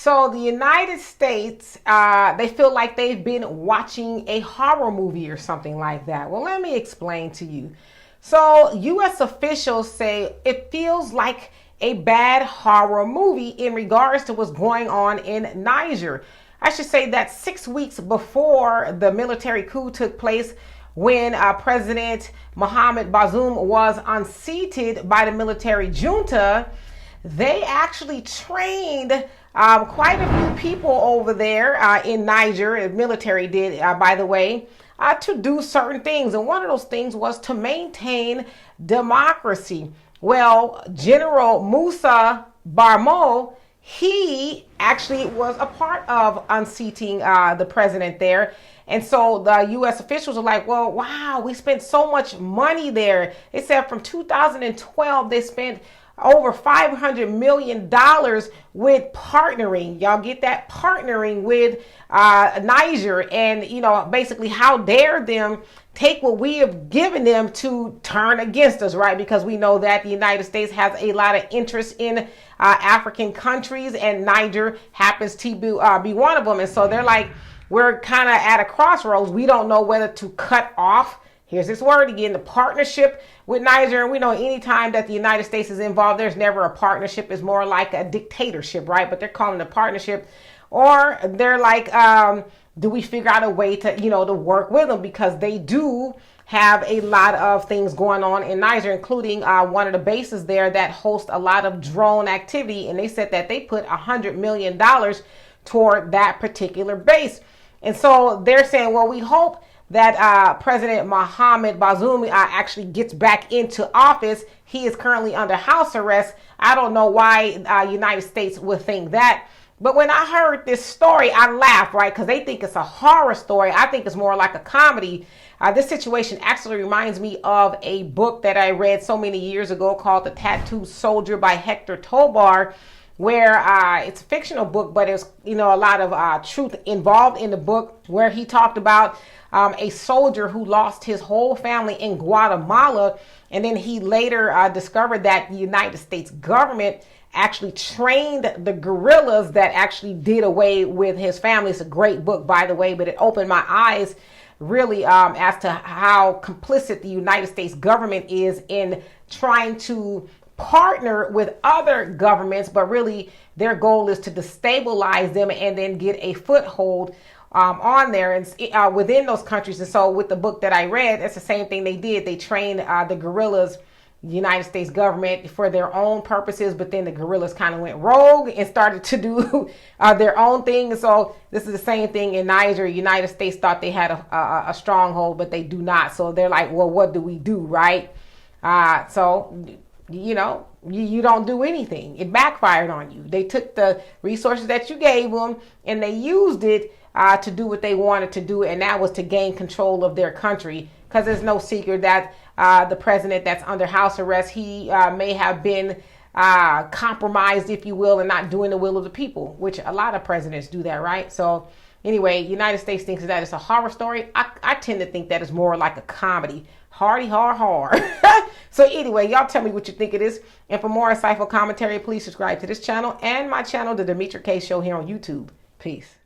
So the United States, they feel like they've been watching a horror movie or something like that. Well, let me explain to you. So U.S. officials say it feels like a bad horror movie in regards to what's going on in Niger. I should say that 6 weeks before the military coup took place, when President Mohamed Bazoum was unseated by the military junta, they actually trained quite a few people over there in Niger. The military did, by the way, to do certain things. And one of those things was to maintain democracy. Well, General Musa Barmo, he actually was a part of unseating the president there. And so the U.S. officials are like, well, wow, we spent so much money there. They said from 2012, they spent over $500 million with partnering. Y'all get that? Partnering with Niger. And, you know, basically how dare them take what we have given them to turn against us, right? Because we know that the United States has a lot of interest in African countries, and Niger happens to be one of them. And so they're like, we're kind of at a crossroads. We don't know whether to cut off, here's this word again, the partnership with Niger. And we know anytime that the United States is involved, there's never a partnership. It's more like a dictatorship, right? But they're calling it a partnership. Or they're like, do we figure out a way to, to work with them? Because they do have a lot of things going on in Niger, including one of the bases there that hosts a lot of drone activity. And they said that they put $100 million toward that particular base. And so they're saying, well, we hope that President Mohamed Bazoum actually gets back into office. He is currently under house arrest. I don't know why United States would think that. But when I heard this story, I laughed, right? Because they think it's a horror story. I think it's more like a comedy. This situation actually reminds me of a book that I read so many years ago called The Tattooed Soldier by Hector Tobar, where it's a fictional book, but it's, a lot of truth involved in the book, where he talked about a soldier who lost his whole family in Guatemala. And then he later discovered that the United States government actually trained the guerrillas that actually did away with his family. It's a great book, by the way, but it opened my eyes really as to how complicit the United States government is in trying to partner with other governments, but really their goal is to destabilize them and then get a foothold on there and within those countries. And so with the book that I read, it's the same thing they did. They trained the guerrillas, the United States government, for their own purposes, but then the guerrillas kind of went rogue and started to do their own thing. And so this is the same thing in Niger. United States thought they had a stronghold, but they do not. So they're like, well, what do we do, right? So you don't do anything. It backfired on you. They took the resources that you gave them and they used it to do what they wanted to do, and that was to gain control of their country. Because there's no secret that the president that's under house arrest, he may have been compromised, if you will, and not doing the will of the people, which a lot of presidents do that, right? So anyway, United States thinks that it's a horror story. I tend to think that it's more like a comedy. Hardy, har. So anyway, y'all tell me what you think it is. And for more insightful commentary, please subscribe to this channel and my channel, The Demetra Kaye Show, here on YouTube. Peace.